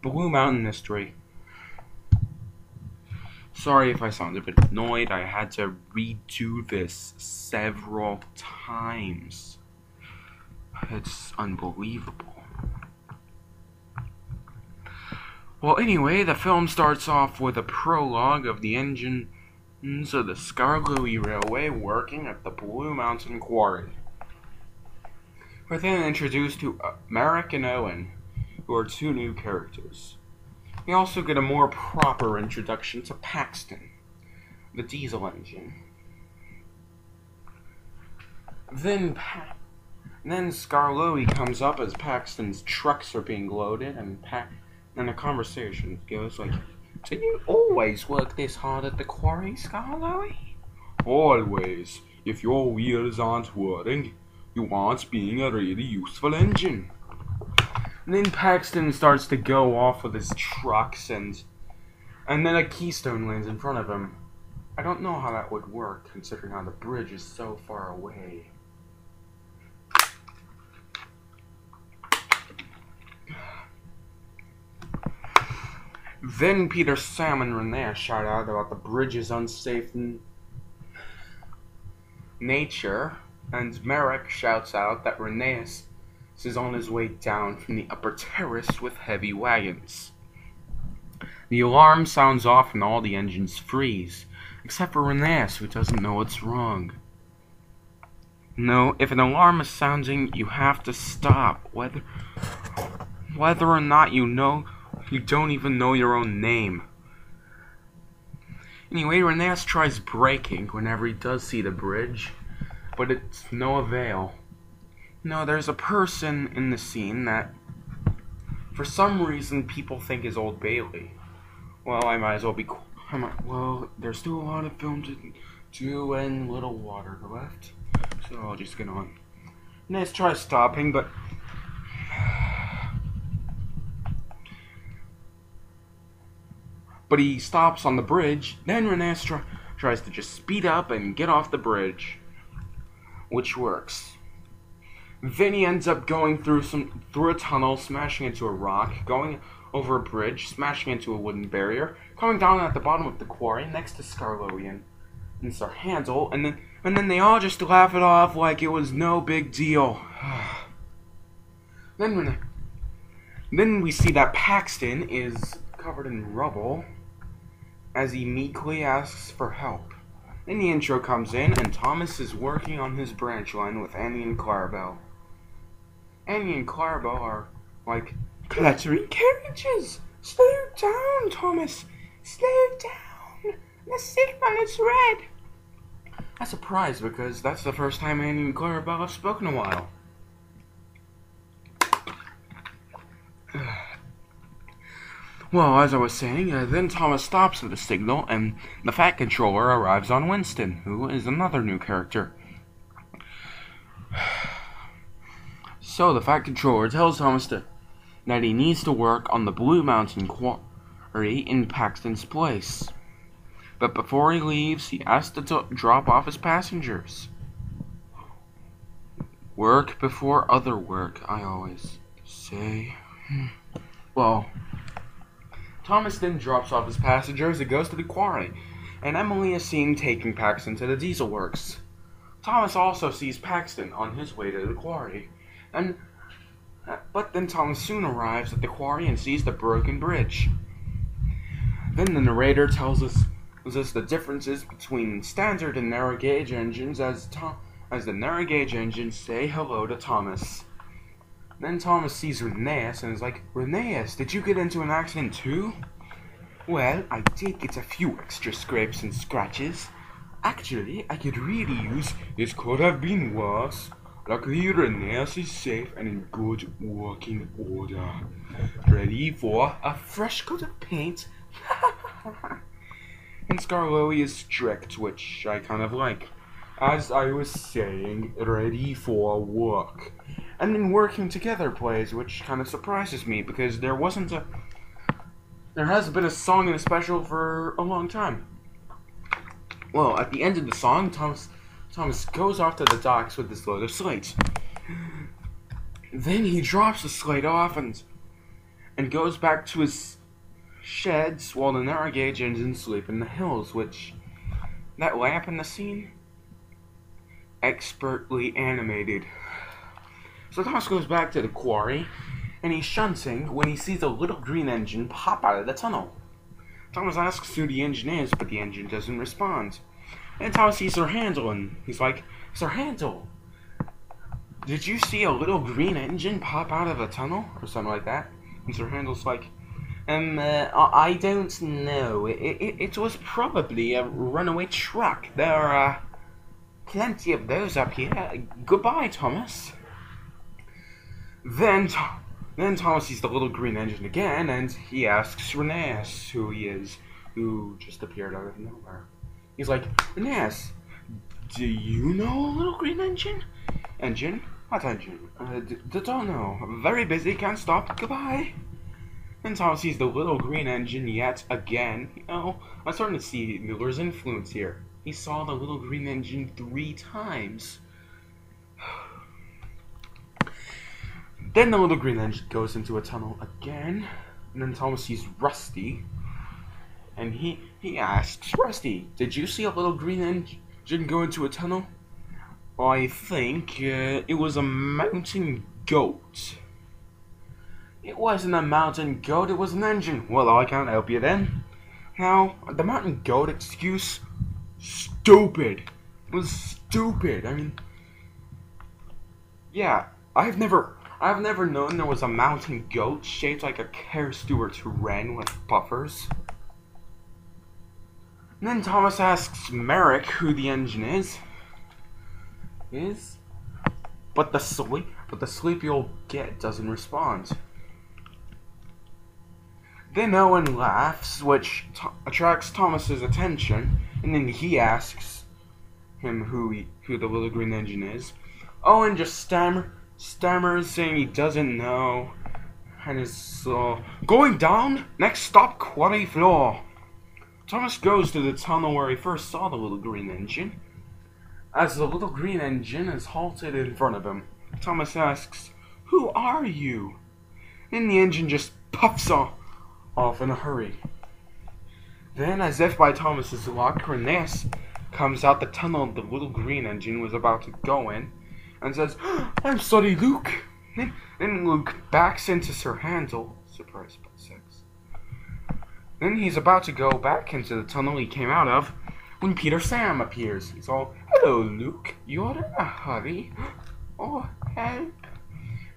Blue Mountain Mystery. Sorry if I sound a bit annoyed. I had to redo this several times. It's unbelievable. Well, anyway, the film starts off with a prologue of the engines of the Skarloey Railway working at the Blue Mountain Quarry. We're then introduced to Merrick and Owen, who are two new characters. We also get a more proper introduction to Paxton, the diesel engine. Then Skarloey comes up as Paxton's trucks are being loaded, and a conversation goes like, "Do you always work this hard at the quarry, Skarloey?" "Always. If your wheels aren't whirring, you aren't being a really useful engine." And then Paxton starts to go off with his trucks, and then a keystone lands in front of him. I don't know how that would work, considering how the bridge is so far away. Then Peter, Sam, and Renee shout out about the bridge's unsafe nature, and Merrick shouts out that Reneus is on his way down from the upper terrace with heavy wagons. The alarm sounds off and all the engines freeze, except for Reneus, who doesn't know what's wrong. No, if an alarm is sounding, you have to stop, whether or not you don't even know your own name. Anyway, Reneus tries braking whenever he does see the bridge, but it's no avail. No, there's a person in the scene that, for some reason, people think is Old Bailey. Well, I might as well be. Well, there's still a lot of film to do and little water left, so I'll just get on. Reneus tries stopping, but he stops on the bridge. Then Reneus tries to just speed up and get off the bridge, which works. Then he ends up going through a tunnel, smashing into a rock, going over a bridge, smashing into a wooden barrier, coming down at the bottom of the quarry next to Skarloey and Sir Handel, and then they all just laugh it off like it was no big deal. Then we see that Paxton is covered in rubble as he meekly asks for help. Then the intro comes in, and Thomas is working on his branch line with Annie and Clarabelle. Annie and Clarabelle are like, "Cluttering carriages! Slow down, Thomas! Slow down! The signal is red!" I'm surprised because that's the first time Annie and Clarabelle have spoken in a while. Well, as I was saying, then Thomas stops at the signal, and the Fat Controller arrives on Winston, who is another new character. So the Fat Controller tells Thomas that he needs to work on the Blue Mountain Quarry in Paxton's place. But before he leaves, he has to drop off his passengers. Work before other work, I always say. Well, Thomas then drops off his passengers and goes to the quarry, and Emily is seen taking Paxton to the diesel works. Thomas also sees Paxton on his way to the quarry, but then Thomas soon arrives at the quarry and sees the broken bridge. Then the narrator tells us the differences between standard and narrow gauge engines as the narrow gauge engines say hello to Thomas. Then Thomas sees Reneus and is like, "Reneus, did you get into an accident too?" "Well, I did get a few extra scrapes and scratches. Actually, I could really use this. Could have been worse. Luckily, Reneus is safe and in good working order. Ready for a fresh coat of paint." And Skarloey is strict, which I kind of like. As I was saying, ready for work. And then working together plays, which kind of surprises me because there hasn't been a song in a special for a long time. Well, at the end of the song, Thomas goes off to the docks with his load of slates. Then he drops the slate off, and and goes back to his sheds while the narrow gauge engines sleep in the hills, which, that lamp in the scene, expertly animated. So Thomas goes back to the quarry, and he's shunting when he sees a little green engine pop out of the tunnel. Thomas asks who the engine is, but the engine doesn't respond. And Thomas sees Sir Handel, and he's like, Sir Handel, did you see a little green engine pop out of a tunnel? Or something like that. And Sir Handel's like, I don't know. It was probably a runaway truck. There are plenty of those up here. Goodbye, Thomas. Then Thomas sees the little green engine again, and he asks Rheneas who he is, who just appeared out of nowhere. He's like, Rheneas, do you know a little green engine? Engine? What engine? Don't know. Very busy, can't stop. Goodbye. And Thomas sees the little green engine yet again. You know, I'm starting to see Miller's influence here. He saw the little green engine 3 times. Then the little green engine goes into a tunnel again. And then Thomas sees Rusty. And he asks, Rusty, did you see a little green engine go into a tunnel? I think it was a mountain goat. It wasn't a mountain goat, it was an engine. Well, I can't help you then. Now, the mountain goat excuse, stupid. It was stupid. I mean, yeah, I've never known there was a mountain goat shaped like a Kerr Stewart's wren with buffers. And then Thomas asks Merrick who the engine is. But the sleepy old git doesn't respond. Then Owen laughs, which attracts Thomas's attention, and then he asks him who the little green engine is. Owen just stammers, saying he doesn't know, and is going down. Next stop, quarry floor. Thomas goes to the tunnel where he first saw the little green engine. As the little green engine is halted in front of him, Thomas asks, "Who are you?" And the engine just puffs off in a hurry. Then, as if by Thomas's luck, Rheneas comes out the tunnel the little green engine was about to go in, and says, "I'm sorry, Luke." Then Luke backs into Sir Handel, surprised by sex. Then he's about to go back into the tunnel he came out of, when Peter Sam appears. He's all, "Hello, Luke. You're in a hurry? Oh, help."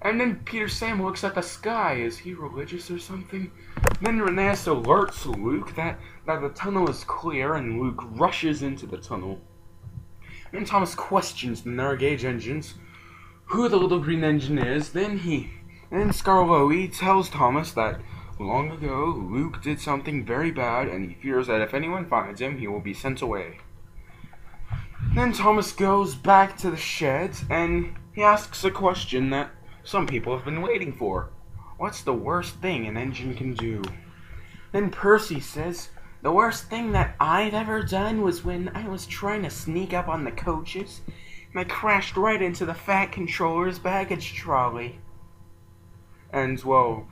And then Peter Sam looks at the sky. Is he religious or something? Then Rheneas alerts Luke that the tunnel is clear, and Luke rushes into the tunnel. Then Thomas questions the narrow gauge engines, who the little green engine is. Then Skarloey tells Thomas that long ago Luke did something very bad, and he fears that if anyone finds him, he will be sent away. Then Thomas goes back to the sheds, and he asks a question that some people have been waiting for. What's the worst thing an engine can do? Then Percy says, "The worst thing that I've ever done was when I was trying to sneak up on the coaches, and I crashed right into the Fat Controller's baggage trolley." And, well,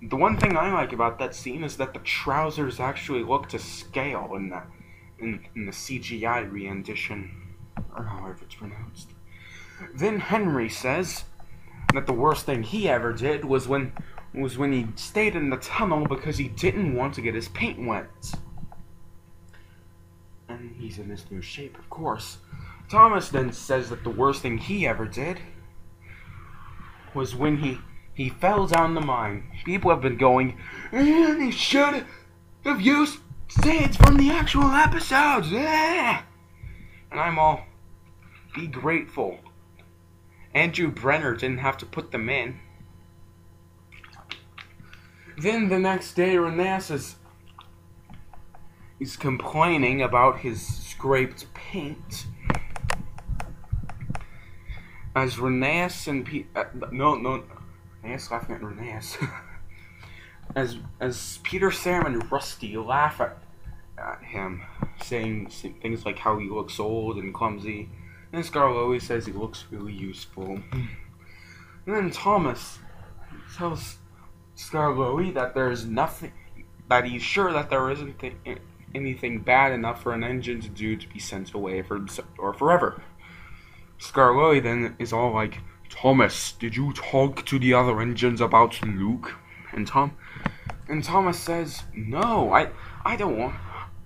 the one thing I like about that scene is that the trousers actually look to scale in the CGI rendition, or however it's pronounced. Then Henry says that the worst thing he ever did was when he stayed in the tunnel because he didn't want to get his paint wet. And he's in this new shape, of course. Thomas then says that the worst thing he ever did was when he fell down the mine. People have been going, "And he should have used scenes from the actual episodes." And I'm all, be grateful. Andrew Brenner didn't have to put them in. Then the next day, Rheneas is complaining about his scraped paint. As Rheneas and Rheneas laughing at Rheneas. as Peter, Sam, and Rusty laugh at him, saying things like how he looks old and clumsy. And Skarloey says he looks really useful. And then Thomas tells Skarloey that there's nothing, that he's sure that there isn't anything bad enough for an engine to do to be sent away or forever. Skarloey then is all like, Thomas, did you talk to the other engines about Luke? And Thomas says, no, I don't want,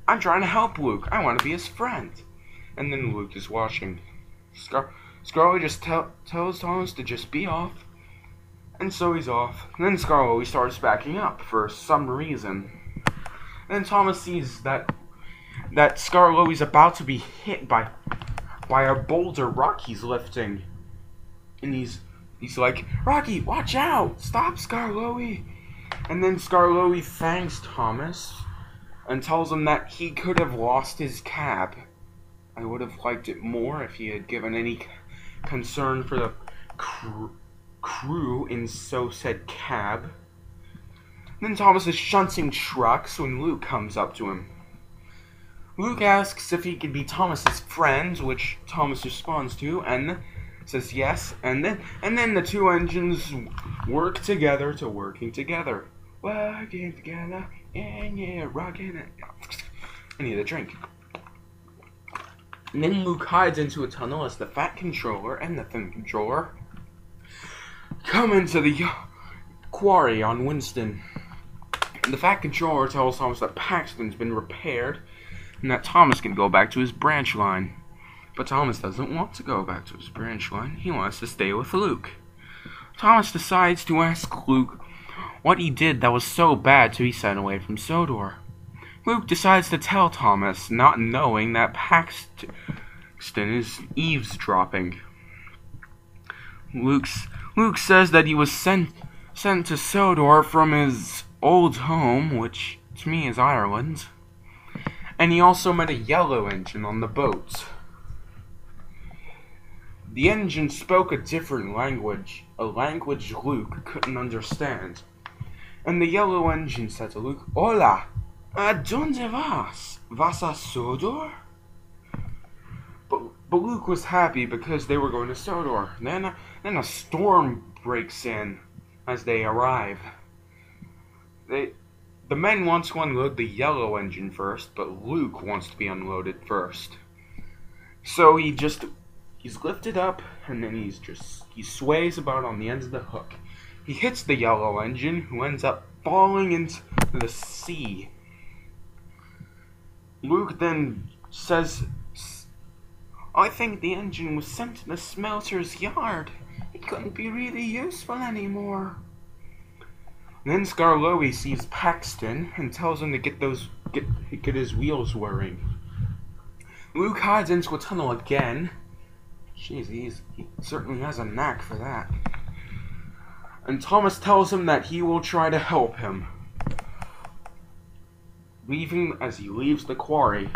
I'm trying to help Luke. I want to be his friend. And then Luke is watching. Skarloey just tells Thomas to just be off. And so he's off. And then Skarloey starts backing up for some reason. And then Thomas sees that Skarloey's about to be hit by a boulder Rocky's lifting. And he's like, Rocky, watch out! Stop, Skarloey! And then Skarloey thanks Thomas and tells him that he could have lost his cab. I would have liked it more if he had given any concern for the crew in so said cab. Then Thomas is shunting trucks when Luke comes up to him. Luke asks if he could be Thomas's friend, which Thomas responds to, and says yes, and then the two engines work together to working together. Working together, and yeah, rocking it. I need a drink. And then Luke hides into a tunnel as the Fat Controller and the Thin Controller come into the quarry on Winston. And the Fat Controller tells Thomas that Paxton's been repaired and that Thomas can go back to his branch line. But Thomas doesn't want to go back to his branch line. He wants to stay with Luke. Thomas decides to ask Luke what he did that was so bad to be sent away from Sodor. Luke decides to tell Thomas, not knowing that Paxton is eavesdropping. Luke says that he was sent to Sodor from his old home, which to me is Ireland, and he also met a yellow engine on the boat. The engine spoke a different language, a language Luke couldn't understand, and the yellow engine said to Luke, Hola, ¿a dónde vas? ¿Vas a Sodor? But Luke was happy because they were going to Sodor. Then a storm breaks in as they arrive. The men want to unload the yellow engine first, but Luke wants to be unloaded first. So he's lifted up, and then he sways about on the end of the hook. He hits the yellow engine, who ends up falling into the sea. Luke then says, I think the engine was sent to the smelter's yard. It couldn't be really useful anymore. Then Skarloey sees Paxton and tells him to get his wheels whirring. Luke hides into a tunnel again. Jeez, he certainly has a knack for that. And Thomas tells him that he will try to help him, leaving as he leaves the quarry.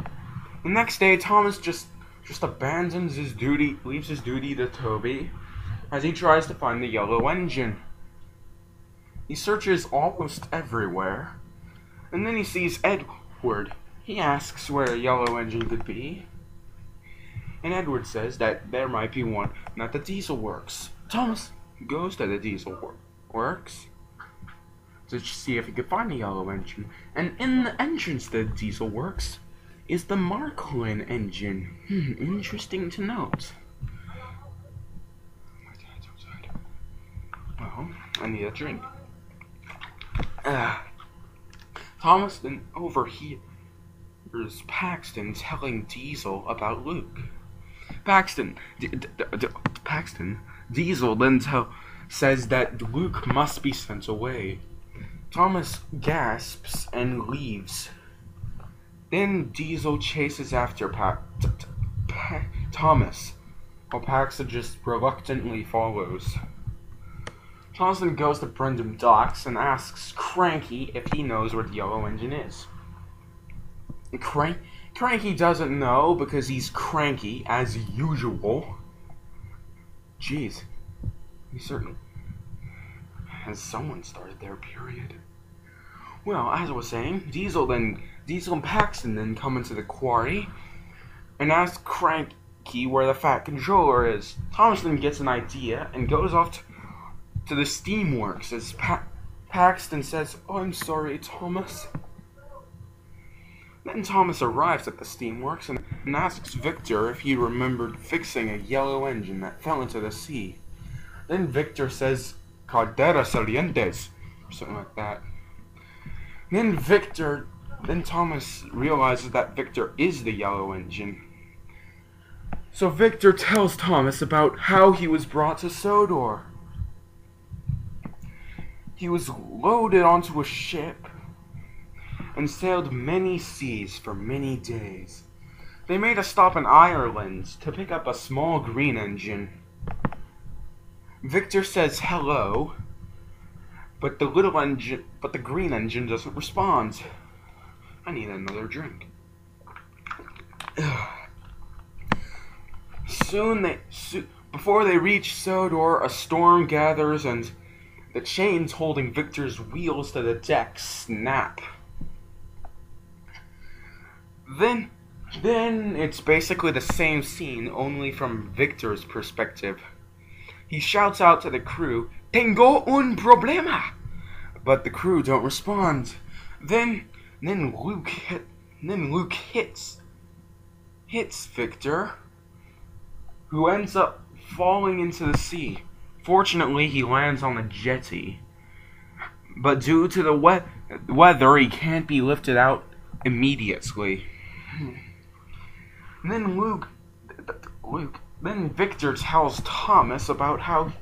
The next day, Thomas just abandons his duty, leaves his duty to Toby, as he tries to find the yellow engine. He searches almost everywhere, and then he sees Edward. He asks where a yellow engine could be, and Edward says that there might be one at the diesel works. Thomas goes to the diesel works to see if he could find a yellow engine, and in the entrance to the diesel works is the Marklin engine. Interesting to note. My dad's outside. Well, I need a drink. Thomas then overhears Paxton telling Diesel about Luke. Diesel then says that Luke must be sent away. Thomas gasps and leaves. Then Diesel chases after Thomas, while Paxton just reluctantly follows. Thomas then goes to Brendam Docks and asks Cranky if he knows where the yellow engine is. Cranky doesn't know because he's cranky, as usual. Jeez. He certainly... Has someone started their period? Well, as I was saying, Diesel and Paxton then come into the quarry and ask Cranky where the Fat Controller is. Thomas then gets an idea and goes off to the steamworks as Paxton says, "Oh, I'm sorry, Thomas." Then Thomas arrives at the steamworks and asks Victor if he remembered fixing a yellow engine that fell into the sea. Then Victor says, "Caldera salientes," or something like that. Then Thomas realizes that Victor is the yellow engine. So Victor tells Thomas about how he was brought to Sodor. He was loaded onto a ship and sailed many seas for many days. They made a stop in Ireland to pick up a small green engine. Victor says hello, but the green engine doesn't respond. I need another drink. Before they reach Sodor, a storm gathers and the chains holding Victor's wheels to the deck snap. Then it's basically the same scene, only from Victor's perspective. He shouts out to the crew, "Tengo un problema!" But the crew don't respond. Then Luke hits Victor, who ends up falling into the sea. Fortunately, he lands on the jetty, but due to the weather, he can't be lifted out immediately. Then then Victor tells Thomas about how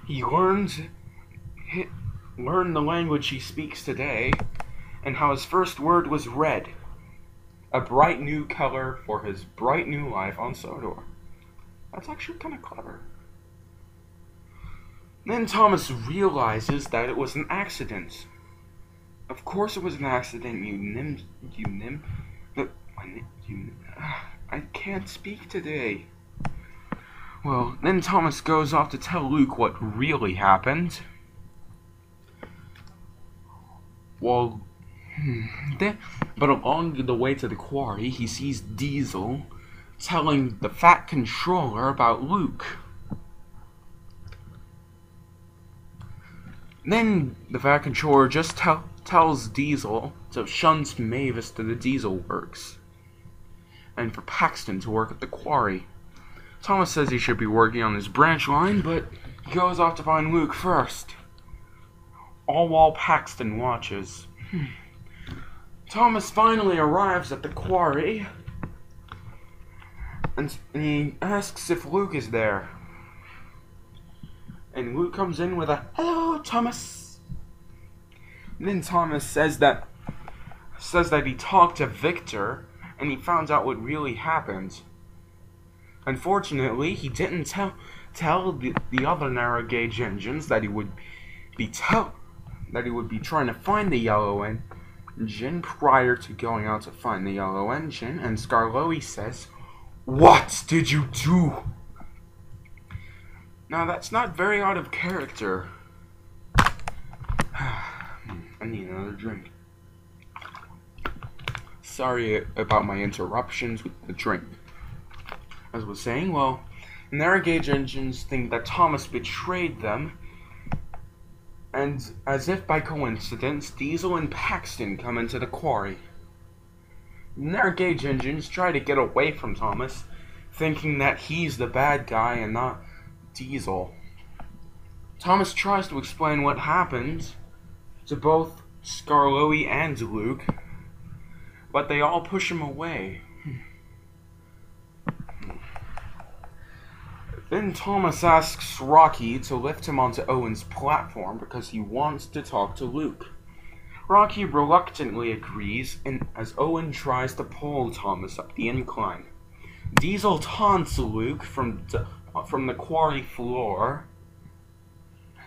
he learned the language he speaks today, and how his first word was red, a bright new color for his bright new life on Sodor. That's actually kind of clever. Then Thomas realizes that it was an accident. Of course it was an accident, I can't speak today. Well, then Thomas goes off to tell Luke what really happened. Well, but along the way to the quarry, he sees Diesel telling the Fat Controller about Luke. Then the Fat Controller just tells Diesel to shunt Mavis to the Diesel Works, and for Paxton to work at the quarry. Thomas says he should be working on his branch line, but he goes off to find Luke first, all while Paxton watches. Thomas finally arrives at the quarry, and he asks if Luke is there. And Luke comes in with a, "Hello, Thomas." And then Thomas says that he talked to Victor, and he found out what really happened. Unfortunately, he didn't tell the other narrow gauge engines that he would be trying to find the yellow engine prior to going out to find the yellow engine. And Skarloey says, "What did you do?" Now that's not very out of character. I need another drink. Sorry about my interruptions with the drink. As I was saying, well, narrow gauge engines think that Thomas betrayed them, and as if by coincidence, Diesel and Paxton come into the quarry. Narrow gauge engines try to get away from Thomas, thinking that he's the bad guy and not Diesel. Thomas tries to explain what happened to both Skarloey and Luke, but they all push him away. Then Thomas asks Rocky to lift him onto Owen's platform because he wants to talk to Luke. Rocky reluctantly agrees, and as Owen tries to pull Thomas up the incline, Diesel taunts Luke from the quarry floor,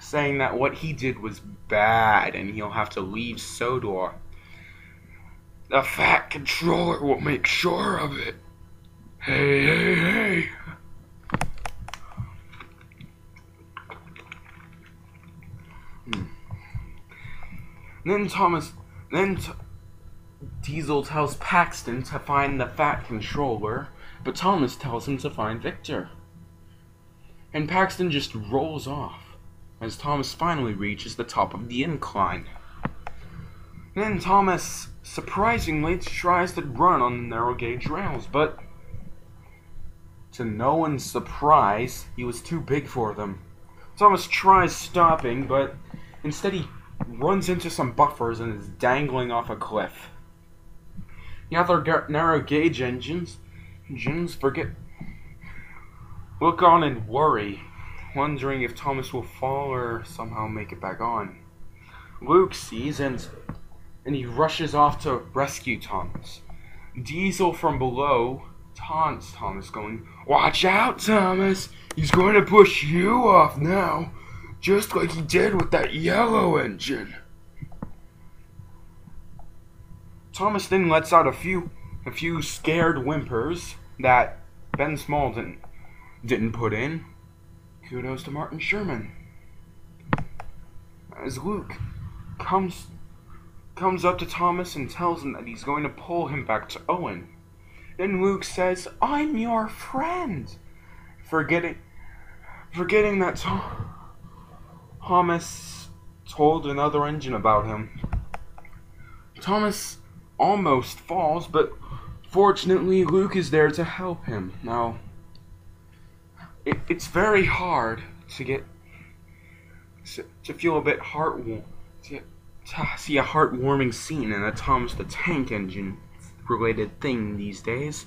saying that what he did was bad and he'll have to leave Sodor. The Fat Controller will make sure of it. Hey, hey, hey. Then Diesel tells Paxton to find the Fat Controller, but Thomas tells him to find Victor. And Paxton just rolls off. as Thomas finally reaches the top of the incline. Then Thomas surprisingly tries to run on the narrow gauge rails, but to no one's surprise, he was too big for them. Thomas tries stopping, but instead he runs into some buffers and is dangling off a cliff. The other narrow gauge engines look on and worry, wondering if Thomas will fall or somehow make it back on. Luke sees and he rushes off to rescue Thomas. Diesel from below taunts Thomas, going, "Watch out, Thomas! He's going to push you off now, just like he did with that yellow engine." Thomas then lets out a few scared whimpers that Ben Small didn't put in. Kudos to Martin Sherman. As Luke comes up to Thomas and tells him that he's going to pull him back to Owen. Then Luke says, "I'm your friend," forgetting that Thomas told another engine about him. Thomas almost falls, but fortunately Luke is there to help him. Now, it's very hard to feel a bit to see a heartwarming scene in a Thomas the Tank Engine related thing these days.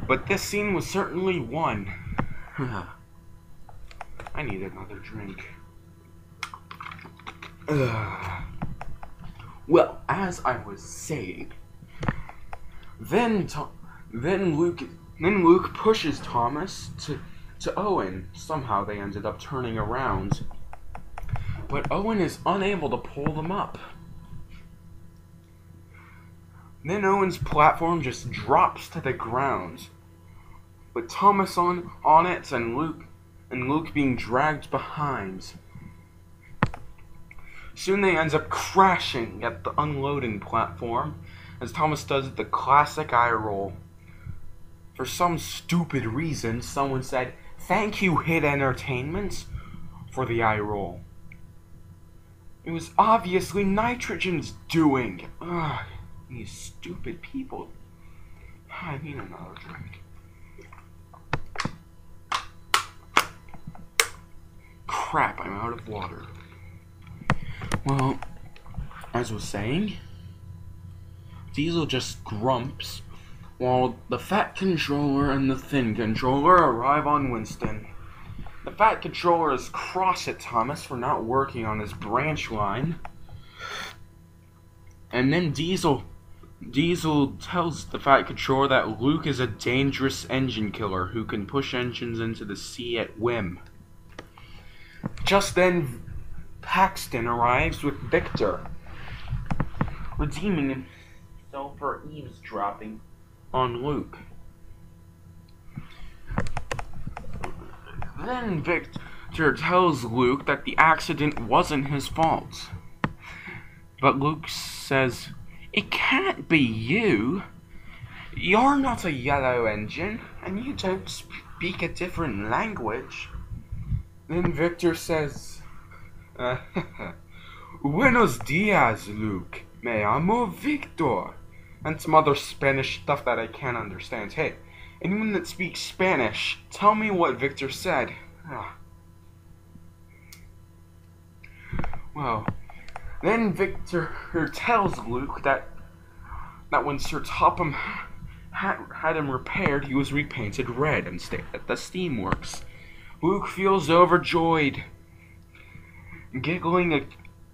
But this scene was certainly one. I need another drink. Well, as I was saying, then Luke pushes Thomas to Owen. Somehow they ended up turning around, but Owen is unable to pull them up. Then Owen's platform just drops to the ground, with Thomas on it and Luke being dragged behind. Soon they end up crashing at the unloading platform as Thomas does the classic eye roll. For some stupid reason, someone said, "Thank you, Hit Entertainment," for the eye roll. It was obviously Nitrogen's doing. Ugh, these stupid people. I need another drink. Crap, I'm out of water. Well, as I was saying, Diesel just grumps while the Fat Controller and the Thin Controller arrive on Winston. The Fat Controller is cross at Thomas for not working on his branch line. And then Diesel tells the Fat Controller that Luke is a dangerous engine killer who can push engines into the sea at whim. Just then, Paxton arrives with Victor, redeeming himself for eavesdropping on Luke. Then Victor tells Luke that the accident wasn't his fault. But Luke says, "It can't be you. You're not a yellow engine, and you don't speak a different language." Then Victor says, "Buenos dias, Luke. Me llamo Victor." And some other Spanish stuff that I can't understand. Hey, anyone that speaks Spanish, tell me what Victor said. Well, then Victor tells Luke that when Sir Topham had him repaired, he was repainted red and stayed at the steamworks. Luke feels overjoyed, giggling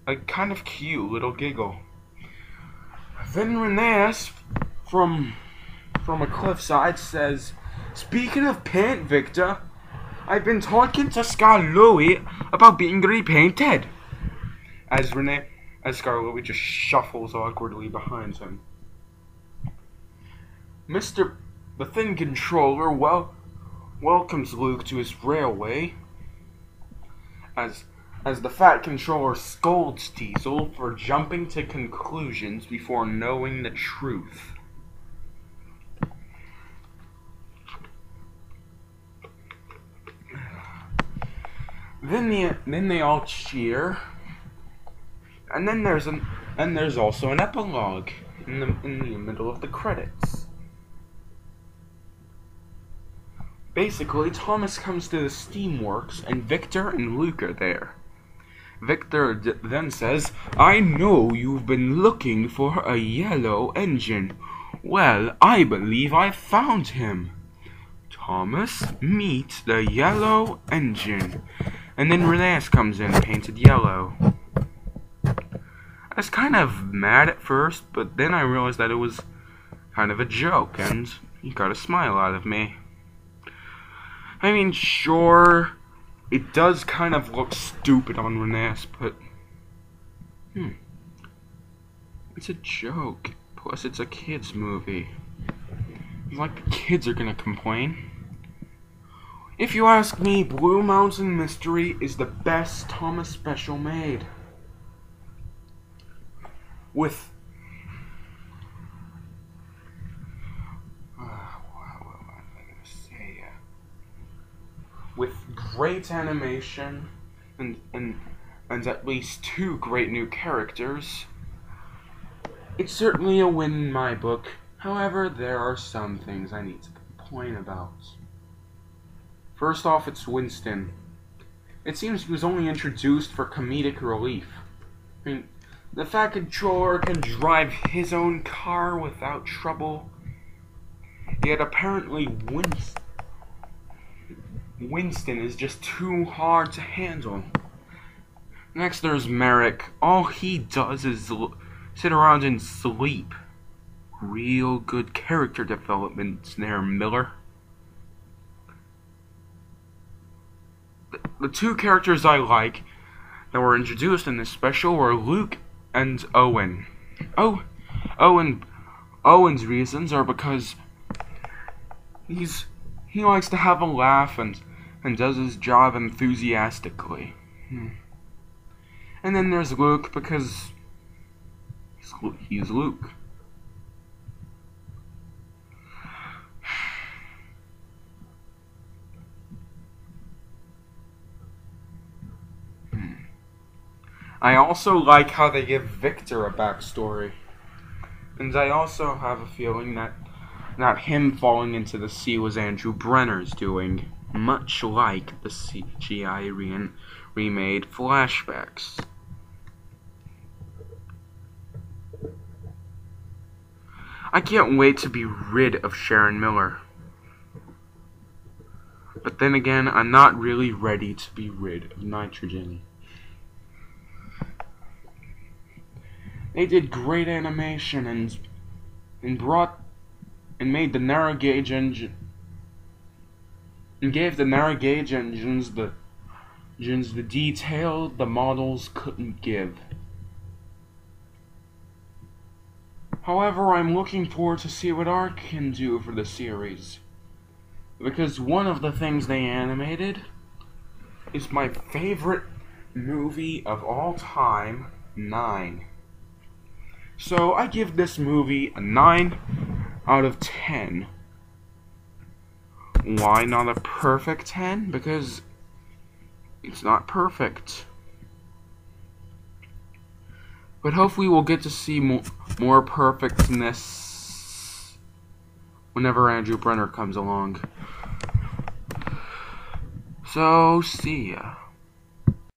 a kind of cute little giggle. Then Renes from a cliffside says, "Speaking of paint, Victor, I've been talking to Scar-Louie about being repainted." As Scar-Louie just shuffles awkwardly behind him. The Thin Controller welcomes Luke to his railway as the Fat Controller scolds Diesel for jumping to conclusions before knowing the truth. Then they all cheer, and then there's also an epilogue in the middle of the credits. Basically, Thomas comes to the Steamworks, and Victor and Luke are there. Victor then says, "I know you've been looking for a yellow engine. Well, I believe I found him. Thomas, meet the yellow engine." And then Renes comes in, painted yellow. I was kind of mad at first, but then I realized that it was kind of a joke, and he got a smile out of me. I mean, sure, it does kind of look stupid on Renes, but it's a joke. Plus, it's a kids' movie. It's like the kids are gonna complain. If you ask me, Blue Mountain Mystery is the best Thomas special made. With great animation and at least 2 great new characters, it's certainly a win in my book. However, there are some things I need to complain about. First off, it's Winston. It seems he was only introduced for comedic relief. I mean, the Fat Controller can drive his own car without trouble, yet apparently Winston is just too hard to handle. Next, there's Merrick. All he does is sit around and sleep. Real good character development there, Miller. The 2 characters I like that were introduced in this special were Luke and Owen. Owen's reasons are because he likes to have a laugh and does his job enthusiastically. And then there's Luke because he's Luke. I also like how they give Victor a backstory. And I also have a feeling that him falling into the sea was Andrew Brenner's doing, much like the CGI remade flashbacks. I can't wait to be rid of Sharon Miller. But then again, I'm not really ready to be rid of Nitrogen. They did great animation and made the narrow gauge engine and gave the narrow gauge engines the detail the models couldn't give. However, I'm looking forward to see what ARC can do for the series, because one of the things they animated is my favorite movie of all time, 9. So I give this movie a 9 out of 10. Why not a perfect 10? Because it's not perfect. But hopefully we'll get to see more perfectness whenever Andrew Brenner comes along. So, see ya.